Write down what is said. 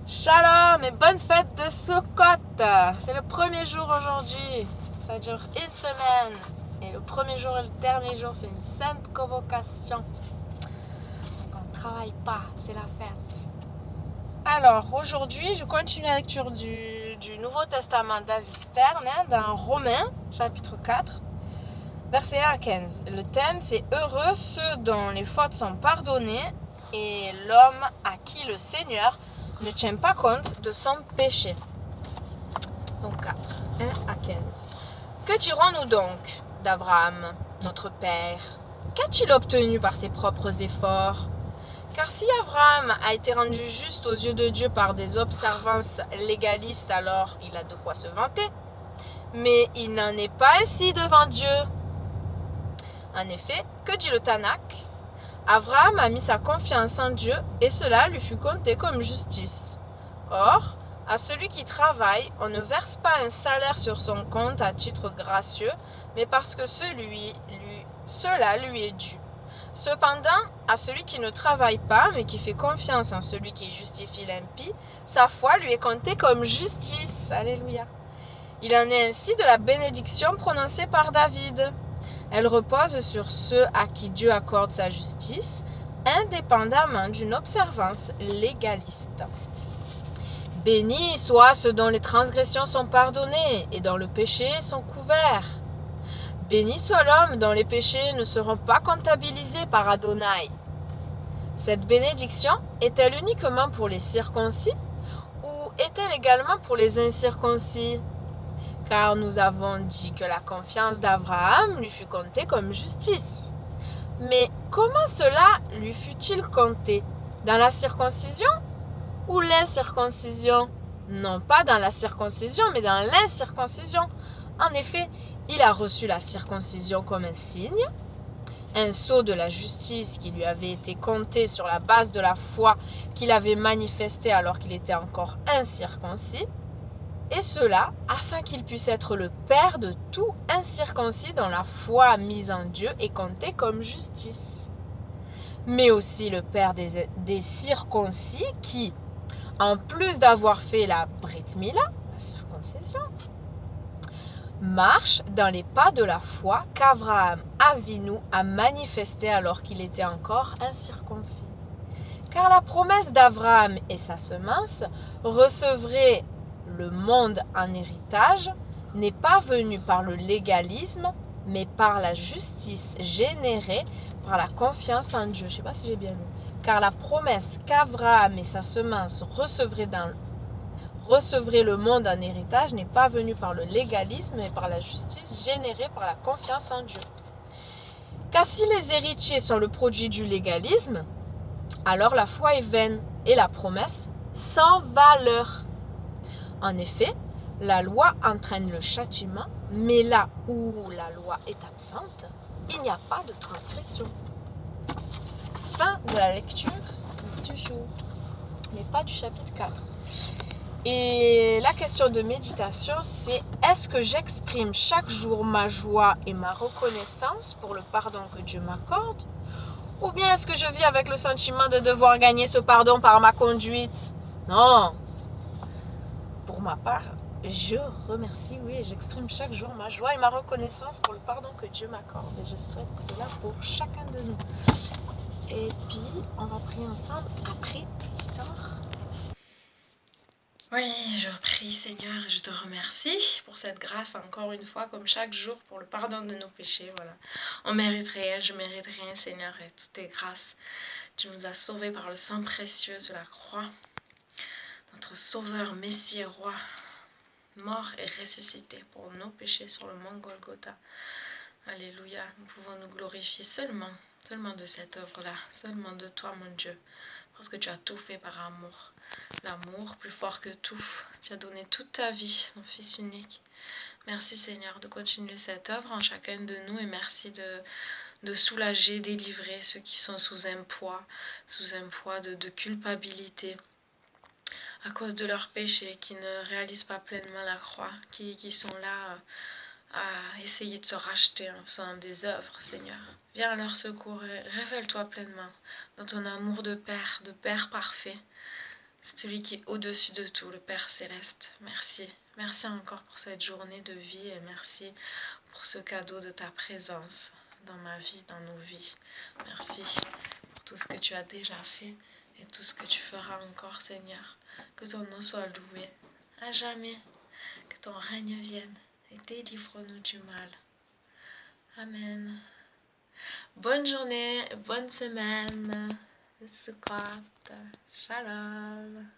Shalom et bonne fête de Sukkot. C'est le premier jour aujourd'hui. Ça dure une semaine. Et le premier jour et le dernier jour, c'est une sainte convocation. Parce qu'on ne travaille pas, c'est la fête. Alors, aujourd'hui, je continue la lecture du Nouveau Testament David Stern, dans Romains, chapitre 4, versets 1 à 15. Le thème, c'est « Heureux ceux dont les fautes sont pardonnées et l'homme à qui le Seigneur ne tient pas compte de son péché. » Donc 4, 1 à 15. Que dirons-nous donc d'Abraham, notre père? Qu'a-t-il obtenu par ses propres efforts? Car si Abraham a été rendu juste aux yeux de Dieu par des observances légalistes, alors il a de quoi se vanter. Mais il n'en est pas ainsi devant Dieu. En effet, que dit le Tanakh? Abraham a mis sa confiance en Dieu et cela lui fut compté comme justice. Or, à celui qui travaille, on ne verse pas un salaire sur son compte à titre gracieux, mais parce que cela lui est dû. Cependant, à celui qui ne travaille pas, mais qui fait confiance en celui qui justifie l'impie, sa foi lui est comptée comme justice. Alléluia. Il en est ainsi de la bénédiction prononcée par David. Elle repose sur ceux à qui Dieu accorde sa justice, indépendamment d'une observance légaliste. Bénis soient ceux dont les transgressions sont pardonnées et dont le péché sont couverts. Béni soit l'homme dont les péchés ne seront pas comptabilisés par Adonai. Cette bénédiction est-elle uniquement pour les circoncis ou est-elle également pour les incirconcis? Car nous avons dit que la confiance d'Abraham lui fut comptée comme justice. Mais comment cela lui fut-il compté? Dans la circoncision ou l'incirconcision? Non pas dans la circoncision, mais dans l'incirconcision. En effet, il a reçu la circoncision comme un signe, un sceau de la justice qui lui avait été compté sur la base de la foi qu'il avait manifestée alors qu'il était encore incirconcis, et cela afin qu'il puisse être le père de tout incirconcis dont la foi mise en Dieu est comptée comme justice. Mais aussi le père des circoncis qui, en plus d'avoir fait la Brit Mila, la circoncision, marche dans les pas de la foi qu'Abraham Avinu a manifesté alors qu'il était encore incirconcis. Car la promesse d'Abraham et sa semence recevraient le monde en héritage n'est pas venue par le légalisme, mais par la justice générée par la confiance en Dieu. Je ne sais pas si j'ai bien lu. Car la promesse qu'Abraham et sa semence recevraient le monde en héritage n'est pas venue par le légalisme, mais par la justice générée par la confiance en Dieu. Car si les héritiers sont le produit du légalisme, alors la foi est vaine et la promesse sans valeur. En effet, la loi entraîne le châtiment, mais là où la loi est absente, il n'y a pas de transgression. Fin de la lecture du jour, mais pas du chapitre 4. Et la question de méditation, c'est: est-ce que j'exprime chaque jour ma joie et ma reconnaissance pour le pardon que Dieu m'accorde? Ou bien est-ce que je vis avec le sentiment de devoir gagner ce pardon par ma conduite? Non. Pour ma part, je remercie, oui, et j'exprime chaque jour ma joie et ma reconnaissance pour le pardon que Dieu m'accorde. Et je souhaite cela pour chacun de nous. Et puis, on va prier ensemble après il sort. Oui, je prie Seigneur et je te remercie pour cette grâce encore une fois, comme chaque jour, pour le pardon de nos péchés. Voilà. On mérite rien, je mérite rien Seigneur, et tout est grâce. Tu nous as sauvés par le sang précieux de la croix. Notre Sauveur, Messie et Roi, mort et ressuscité pour nos péchés sur le mont Golgotha. Alléluia, nous pouvons nous glorifier seulement de cette œuvre-là, seulement de toi mon Dieu, parce que tu as tout fait par amour. L'amour plus fort que tout. Tu as donné toute ta vie, ton Fils unique. Merci Seigneur de continuer cette œuvre en chacun de nous et merci de soulager, délivrer ceux qui sont sous un poids de culpabilité à cause de leurs péchés, qui ne réalisent pas pleinement la croix, qui sont là à essayer de se racheter en faisant des œuvres, Seigneur. Viens à leur secours et révèle-toi pleinement dans ton amour de Père parfait. celui qui est au-dessus de tout, le Père Céleste. Merci. Merci encore pour cette journée de vie et merci pour ce cadeau de ta présence dans ma vie, dans nos vies. Merci pour tout ce que tu as déjà fait et tout ce que tu feras encore, Seigneur. Que ton nom soit loué à jamais, que ton règne vienne et délivre-nous du mal. Amen. Bonne journée, bonne semaine. Sukkot. Shalom.